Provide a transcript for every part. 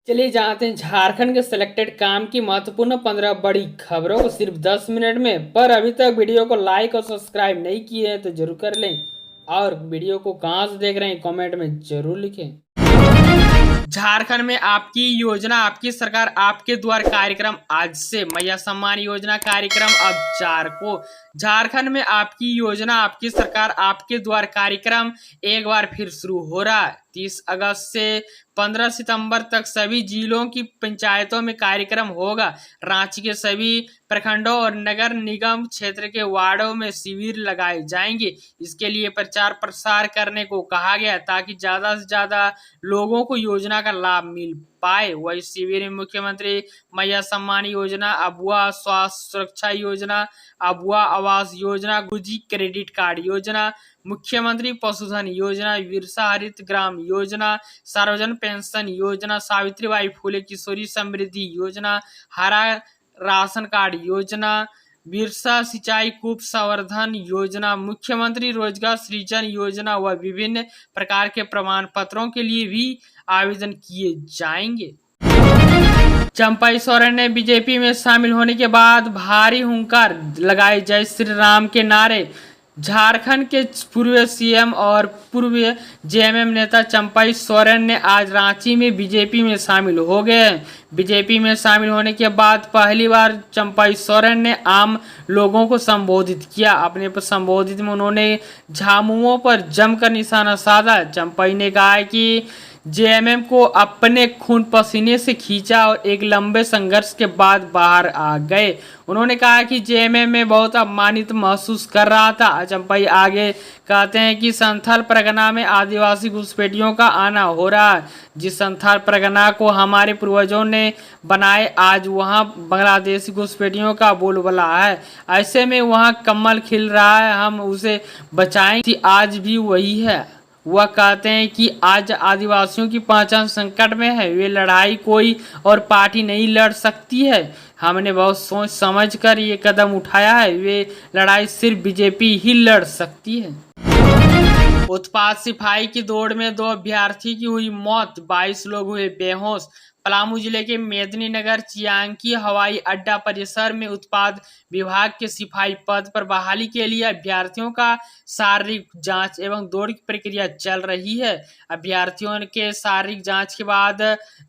चलिए जानते हैं झारखंड के सिलेक्टेड काम की महत्वपूर्ण 15 बड़ी खबरों को सिर्फ 10 मिनट में। पर अभी तक वीडियो को लाइक और सब्सक्राइब नहीं किए हैं तो जरूर कर लें, और वीडियो को कहाँ से देख रहे हैं कमेंट में जरूर लिखें। झारखंड में आपकी योजना आपकी सरकार आपके द्वार कार्यक्रम आज से मैया सम्मान योजना कार्यक्रम अब 4 को। झारखंड में आपकी योजना आपकी सरकार आपके द्वार कार्यक्रम एक बार फिर शुरू हो रहा है। 30 अगस्त से 15 सितंबर तक सभी जिलों की पंचायतों में कार्यक्रम होगा। रांची के सभी प्रखंडों और नगर निगम क्षेत्र के वार्डों में शिविर लगाए जाएंगे। इसके लिए प्रचार प्रसार करने को कहा गया ताकि ज्यादा से ज्यादा लोगों को योजना का लाभ मिल पाए। वही शिविर में मुख्यमंत्री मैया सम्मान योजना, अबुआ स्वास्थ्य सुरक्षा योजना, Abua Awas Yojana, Guzzi credit card योजना, मुख्यमंत्री पशुधन योजना, बिरसा हरित ग्राम योजना, सार्वजनिक पेंशन योजना, सावित्रीबाई फुले किशोरी समृद्धि योजना, हरा राशन कार्ड योजना, बिरसा सिंचाई कूप संवर्धन योजना, मुख्यमंत्री रोजगार सृजन योजना व विभिन्न प्रकार के प्रमाण पत्रों के लिए भी आवेदन किए जाएंगे। चंपाई सोरेन ने बीजेपी में शामिल होने के बाद भारी हुंकार लगाए जय श्री राम के नारे। झारखंड के पूर्व सीएम और पूर्व जेएमएम नेता चंपाई सोरेन ने आज रांची में बीजेपी में शामिल हो गए। बीजेपी में शामिल होने के बाद पहली बार चंपाई सोरेन ने आम लोगों को संबोधित किया। अपने संबोधित में उन्होंने झामुमो पर जमकर निशाना साधा। चंपाई ने कहा कि जेएमएम को अपने खून पसीने से खींचा और एक लंबे संघर्ष के बाद बाहर आ गए। उन्होंने कहा कि जेएमएम में बहुत अपमानित महसूस कर रहा था। चंपाई आगे कहते हैं कि संथाल परगना में आदिवासी घुसपैठियों का आना हो रहा है। जिस संथाल परगना को हमारे पूर्वजों ने बनाए, आज वहां बांग्लादेशी घुसपैठियों का बोलबाला है। ऐसे में वहां कमल खिल रहा है, हम उसे बचाएंगे। आज भी वही है। वह कहते हैं कि आज आदिवासियों की पहचान संकट में है। वे लड़ाई कोई और पार्टी नहीं लड़ सकती है। हमने बहुत सोच समझ कर ये कदम उठाया है। वे लड़ाई सिर्फ बीजेपी ही लड़ सकती है। उत्पाद सिपाही की दौड़ में 2 अभ्यर्थी की हुई मौत, 22 लोग हुए बेहोश। पलामू जिले के मेदिनीनगर चियांकी हवाई अड्डा परिसर में उत्पाद विभाग के सिपाही पद पर बहाली के लिए अभ्यर्थियों का शारीरिक जांच एवं दौड़ की प्रक्रिया चल रही है। अभ्यर्थियों के शारीरिक जांच के बाद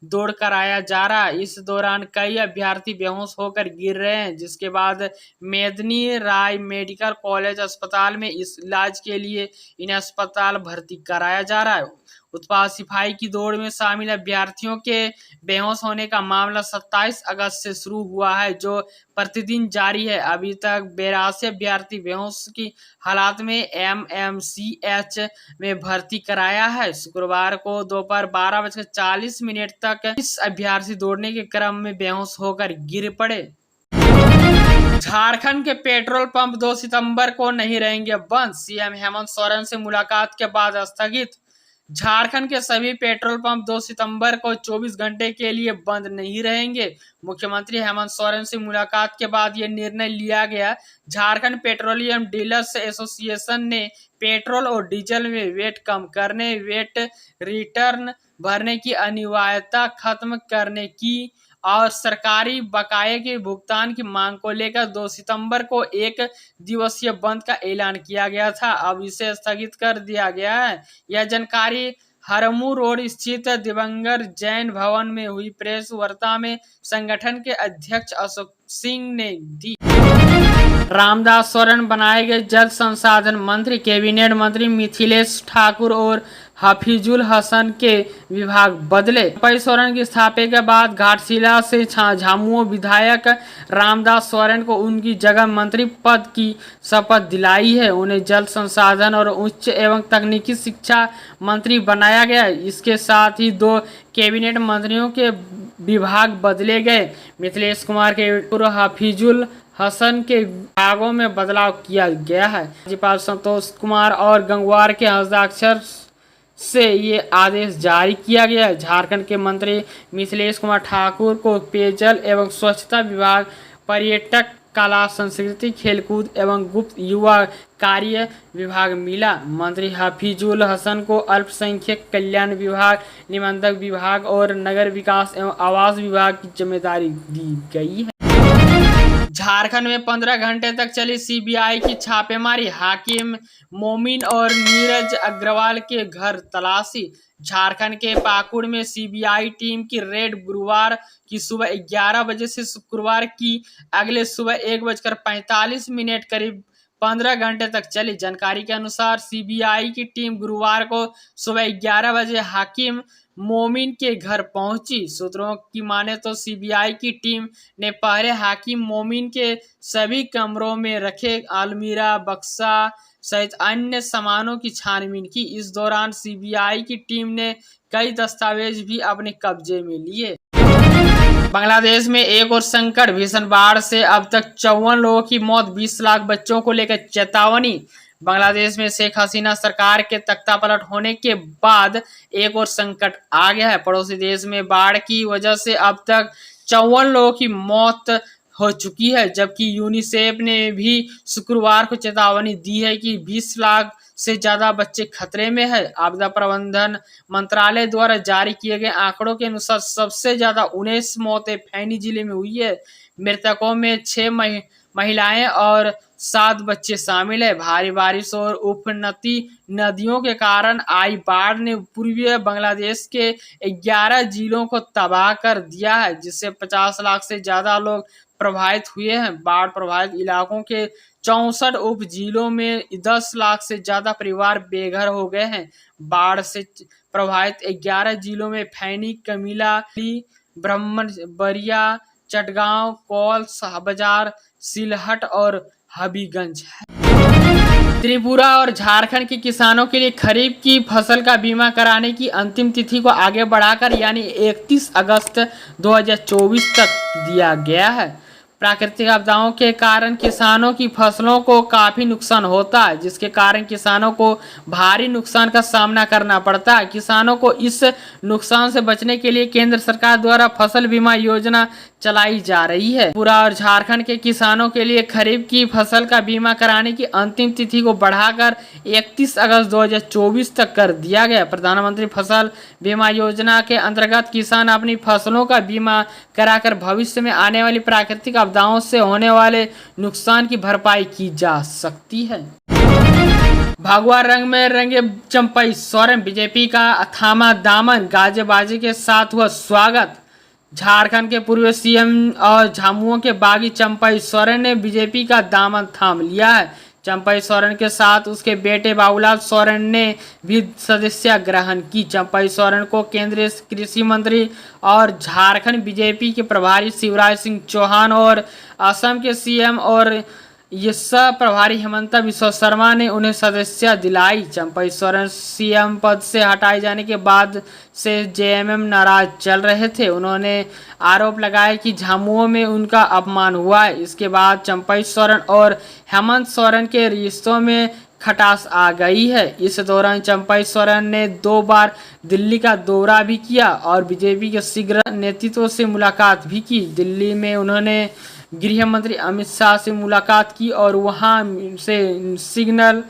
दौड़ कराया जा रहा है। इस दौरान कई अभ्यर्थी बेहोश होकर गिर रहे हैं, जिसके बाद मेदिनी राय मेडिकल कॉलेज अस्पताल में इस इलाज के लिए इन्हें अस्पताल भर्ती कराया जा रहा है। उत्पाद सिपाही की दौड़ में शामिल अभ्यर्थियों के बेहोश होने का मामला 27 अगस्त से शुरू हुआ है, जो प्रतिदिन जारी है। अभी तक 82 अभ्यर्थी बेहोश की हालात में एमएमसीएच में भर्ती कराया है। शुक्रवार को दोपहर 12:40 तक इस अभ्यर्थी दौड़ने के क्रम में बेहोश होकर गिर पड़े। झारखंड के पेट्रोल पंप 2 सितंबर को नहीं रहेंगे बंद, सीएम हेमंत सोरेन से मुलाकात के बाद स्थगित। झारखंड के सभी पेट्रोल पंप 2 सितंबर को 24 घंटे के लिए बंद नहीं रहेंगे। मुख्यमंत्री हेमंत सोरेन से मुलाकात के बाद यह निर्णय लिया गया। झारखंड पेट्रोलियम डीलर्स एसोसिएशन ने पेट्रोल और डीजल में वेट कम करने, वेट रिटर्न भरने की अनिवार्यता खत्म करने की और सरकारी बकाये के भुगतान की मांग को लेकर 2 सितंबर को 1 दिवसीय बंद का ऐलान किया गया था। अब इसे स्थगित कर दिया गया है। यह जानकारी हरमू रोड स्थित दिवंगत जैन भवन में हुई प्रेस वार्ता में संगठन के अध्यक्ष अशोक सिंह ने दी। रामदास सोरेन बनाए गए जल संसाधन मंत्री। कैबिनेट मंत्री मिथिलेश ठाकुर और हफीजुल हसन के विभाग बदले। चंपाई सोरेन की स्थापना के बाद घाटशिला से झामुमो विधायक रामदास सोरेन को उनकी जगह मंत्री पद की शपथ दिलाई है। उन्हें जल संसाधन और उच्च एवं तकनीकी शिक्षा मंत्री बनाया गया। इसके साथ ही 2 कैबिनेट मंत्रियों के विभाग बदले गए। मिथिलेश कुमार के पूर्व हफीजुल हसन के विभागों में बदलाव किया गया है। राज्यपाल संतोष कुमार और गंगवार के हस्ताक्षर से ये आदेश जारी किया गया है। झारखंड के मंत्री मिथिलेश कुमार ठाकुर को पेयजल एवं स्वच्छता विभाग, पर्यटक कला संस्कृति खेलकूद एवं गुप्त युवा कार्य विभाग मिला। मंत्री हफीजुल हसन को अल्पसंख्यक कल्याण विभाग, निबंधक विभाग और नगर विकास एवं आवास विभाग की जिम्मेदारी दी गई है। झारखंड में 15 घंटे तक चली सीबीआई की छापेमारी, हाकिम मोमिन और नीरज अग्रवाल के घर तलाशी। झारखंड के पाकुड़ में सीबीआई टीम की रेड गुरुवार की सुबह 11 बजे से शुक्रवार की अगले सुबह 1:45 करीब 15 घंटे तक चली। जानकारी के अनुसार सीबीआई की टीम गुरुवार को सुबह 11 बजे हाकिम मोमिन के घर पहुंची। सूत्रों की माने तो सीबीआई की टीम ने पहले हाकिम मोमिन के सभी कमरों में रखे अलमीरा, बक्सा सहित अन्य सामानों की छानबीन की। इस दौरान सीबीआई की टीम ने कई दस्तावेज भी अपने कब्जे में लिए। बांग्लादेश में एक और संकट, भीषण बाढ़ से अब तक 54 लोगों की मौत, 20 लाख बच्चों को लेकर चेतावनी। बांग्लादेश में शेख हसीना सरकार के तख्तापलट होने के बाद एक और संकट आ गया है। पड़ोसी देश में बाढ़ की वजह से अब तक 54 लोगों की मौत हो चुकी है, जबकि यूनिसेफ ने भी शुक्रवार को चेतावनी दी है कि 20 लाख से ज्यादा बच्चे खतरे में है। आपदा प्रबंधन मंत्रालय द्वारा जारी किए गए आंकड़ों के अनुसार सबसे ज्यादा 19 मौतें फैनी जिले में हुई है। मृतकों में 6 महिलाएं और 7 बच्चे शामिल है। भारी बारिश और उफनती नदियों के कारण आई बाढ़ ने पूर्वी बांग्लादेश के 11 जिलों को तबाह कर दिया है, जिससे 50 लाख से ज्यादा लोग प्रभावित हुए हैं। बाढ़ प्रभावित इलाकों के 64 उप जिलों में 10 लाख से ज्यादा परिवार बेघर हो गए हैं। बाढ़ से प्रभावित 11 जिलों में फैनी, कमिला, ब्राह्मणबरिया, चटगांव, कौल, शाहबाजार, सिलहट और हबीगंज है। त्रिपुरा और झारखंड के किसानों के लिए खरीफ की फसल का बीमा कराने की अंतिम तिथि को आगे बढ़ाकर यानी 31 अगस्त 2024 तक दिया गया है। प्राकृतिक आपदाओं के कारण किसानों की फसलों को काफी नुकसान होता है, जिसके कारण किसानों को भारी नुकसान का सामना करना पड़ता है। किसानों को इस नुकसान से बचने के लिए केंद्र सरकार द्वारा फसल बीमा योजना चलाई जा रही है। त्रिपुरा और झारखंड के किसानों के लिए खरीफ की फसल का बीमा कराने की अंतिम तिथि को बढ़ाकर 31 अगस्त 2024 तक कर दिया गया। प्रधानमंत्री फसल बीमा योजना के अंतर्गत किसान अपनी फसलों का बीमा कराकर भविष्य में आने वाली प्राकृतिक आपदाओं से होने वाले नुकसान की भरपाई की जा सकती है। भगवा रंग में रंगे चंपई सोरेन, बीजेपी का थामा दामन, गाजे बाजे के साथ हुआ स्वागत। झारखंड के पूर्व सीएम और झामुमो के बागी चंपई सोरेन ने बीजेपी का दामन थाम लिया है। चंपई सोरेन के साथ उसके बेटे बाबूलाल सोरेन ने भी सदस्यता ग्रहण की। चंपई सोरेन को केंद्रीय कृषि मंत्री और झारखंड बीजेपी के प्रभारी शिवराज सिंह चौहान और असम के सीएम और सह प्रभारी हेमंत बिश्व शर्मा ने उन्हें सदस्यता दिलाई। चंपई सोरेन सीएम पद से हटाए जाने के बाद से जेएमएम नाराज चल रहे थे। उन्होंने आरोप लगाया कि झामुमो में उनका अपमान हुआ है। इसके बाद चंपई सोरेन और हेमंत सोरेन के रिश्तों में खटास आ गई है। इस दौरान चंपई सोरेन ने 2 बार दिल्ली का दौरा भी किया और बीजेपी के शीर्ष नेतृत्व से मुलाकात भी की। दिल्ली में उन्होंने गृह मंत्री अमित शाह से मुलाकात की और वहां से सिग्नल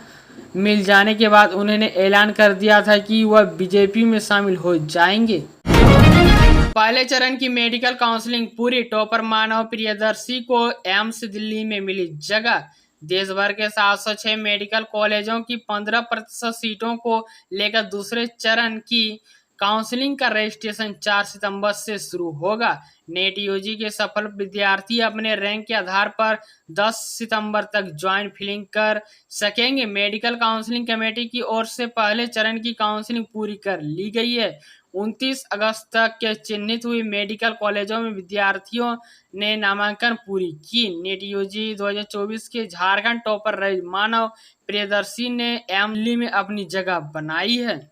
मिल जाने के बाद उन्होंने ऐलान कर दिया था कि वह बीजेपी में शामिल हो जाएंगे। पहले चरण की मेडिकल काउंसलिंग पूरी, टॉपर मानव प्रियदर्शी को एम्स दिल्ली में मिली जगह। देश भर के 706 मेडिकल कॉलेजों की 15% सीटों को लेकर दूसरे चरण की काउंसलिंग का रजिस्ट्रेशन 4 सितंबर से शुरू होगा। नेट यूजी के सफल विद्यार्थी अपने रैंक के आधार पर 10 सितंबर तक ज्वाइन फिलिंग कर सकेंगे। मेडिकल काउंसलिंग कमेटी की ओर से पहले चरण की काउंसलिंग पूरी कर ली गई है। 29 अगस्त तक के चिन्हित हुई मेडिकल कॉलेजों में विद्यार्थियों ने नामांकन पूरी की। नेट यूजी 2024 के झारखंड टॉपर रहे मानव प्रियदर्शी ने एमली में अपनी जगह बनाई है।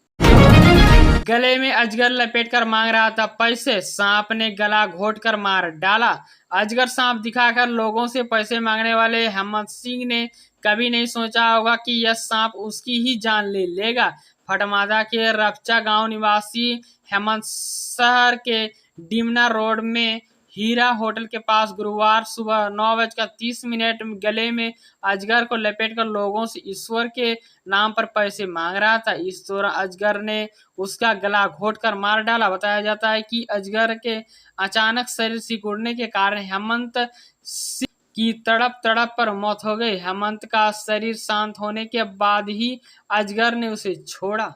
गले में अजगर लपेटकर मांग रहा था पैसे, सांप ने गला घोटकर मार डाला। अजगर सांप दिखाकर लोगों से पैसे मांगने वाले हेमंत सिंह ने कभी नहीं सोचा होगा कि यह सांप उसकी ही जान ले लेगा। फटमादा के रपचा गांव निवासी हेमंत शहर के डिमना रोड में हीरा होटल के पास गुरुवार सुबह 9:30 गले में अजगर को लपेटकर लोगों से ईश्वर के नाम पर पैसे मांग रहा था। इस दौरान अजगर ने उसका गला घोंटकर मार डाला। बताया जाता है कि अजगर के अचानक शरीर सिकुड़ने के कारण हेमंत की तड़प पर मौत हो गई। हेमंत का शरीर शांत होने के बाद ही अजगर ने उसे छोड़ा।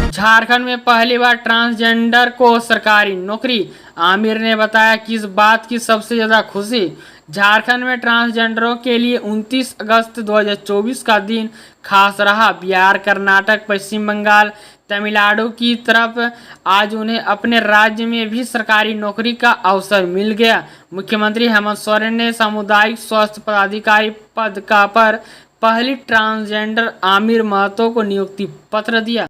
झारखंड में पहली बार ट्रांसजेंडर को सरकारी नौकरी। आमिर ने बताया कि इस बात की सबसे ज्यादा खुशी झारखंड में ट्रांसजेंडरों के लिए 29 अगस्त 2024 का दिन खास रहा। बिहार, कर्नाटक, पश्चिम बंगाल, तमिलनाडु की तरफ आज उन्हें अपने राज्य में भी सरकारी नौकरी का अवसर मिल गया। मुख्यमंत्री हेमंत सोरेन ने सामुदायिक स्वास्थ्य पदाधिकारी पद का पर पहली ट्रांसजेंडर आमिर महतो को नियुक्ति पत्र दिया।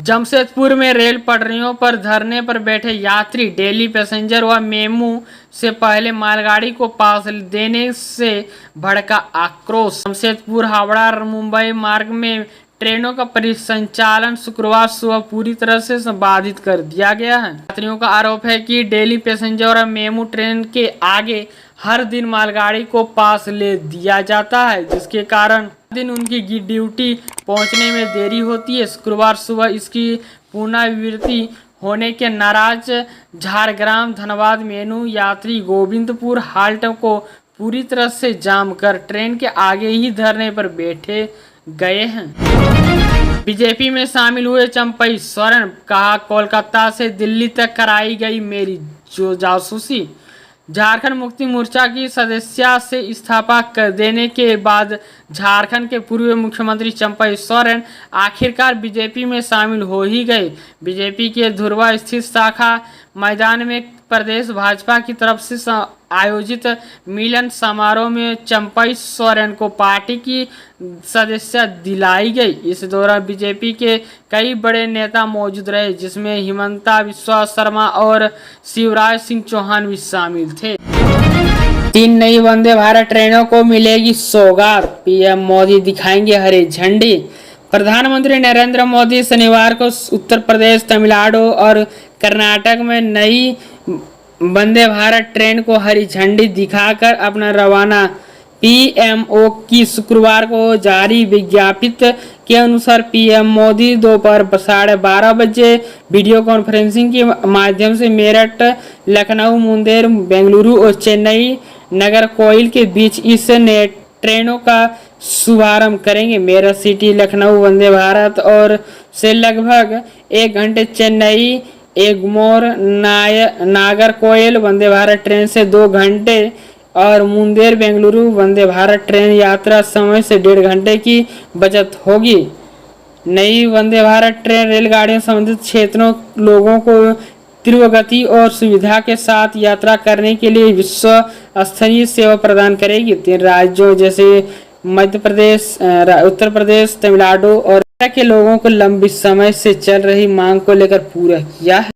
जमशेदपुर में रेल पटरियों पर धरने पर बैठे यात्री डेली पैसेंजर व मेमू से पहले मालगाड़ी को पास देने से भड़का आक्रोश। जमशेदपुर हावड़ा मुंबई मार्ग में ट्रेनों का परिसंचालन शुक्रवार सुबह पूरी तरह से बाधित कर दिया गया है। यात्रियों का आरोप है कि डेली पैसेंजर और मेमू ट्रेन के आगे हर दिन मालगाड़ी को पास ले दिया जाता है, जिसके कारण दिन उनकी ड्यूटी पहुंचने में देरी होती है। शुक्रवार सुबह इसकी पुनरावृत्ति होने के नाराज झारग्राम धनबाद मेनू यात्री गोविंदपुर हाल्ट को पूरी तरह से जाम कर ट्रेन के आगे ही धरने पर बैठे गए हैं। बीजेपी में शामिल हुए चंपई सोरेन, कहा कोलकाता से दिल्ली तक कराई गई मेरी जासूसी। झारखंड मुक्ति मोर्चा की सदस्यता से इस्तीफा कर देने के बाद झारखंड के पूर्व मुख्यमंत्री चंपई सोरेन आखिरकार बीजेपी में शामिल हो ही गए। बीजेपी के धुरवा स्थित शाखा मैदान में प्रदेश भाजपा की तरफ से आयोजित मिलन समारोह में चंपई सोरेन को पार्टी की सदस्यता दिलाई गई। इस दौरान बीजेपी के कई बड़े नेता मौजूद रहे, जिसमें हिमंता बिस्वा शर्मा और शिवराज सिंह चौहान भी शामिल थे। 3 नई वंदे भारत ट्रेनों को मिलेगी सौगात, पीएम मोदी दिखाएंगे हरी झंडी। प्रधानमंत्री नरेंद्र मोदी शनिवार को उत्तर प्रदेश, तमिलनाडु और कर्नाटक में नई वंदे भारत ट्रेन को हरी झंडी दिखाकर अपना रवाना। पीएमओ की शुक्रवार को जारी विज्ञप्ति के अनुसार पीएम मोदी दोपहर 12:30 बजे वीडियो कॉन्फ्रेंसिंग के माध्यम से मेरठ, लखनऊ, मुंगेर, बेंगलुरु और चेन्नई नागरकोइल के बीच इस नए ट्रेनों का शुभारंभ करेंगे। मेरठ सिटी लखनऊ वंदे भारत और से लगभग 1 घंटे, चेन्नई एगमोर नागरकोइल वंदे भारत ट्रेन से 2 घंटे और मुंगेर बेंगलुरु वंदे भारत ट्रेन यात्रा समय से 1.5 घंटे की बचत होगी। नई वंदे भारत ट्रेन रेलगाड़ियों संबंधित क्षेत्रों लोगों को तीव्र गति और सुविधा के साथ यात्रा करने के लिए विश्व स्तरीय सेवा प्रदान करेगी। 3 राज्यों जैसे मध्य प्रदेश, उत्तर प्रदेश, तमिलनाडु और के लोगों को लंबी समय से चल रही मांग को लेकर पूरा किया है।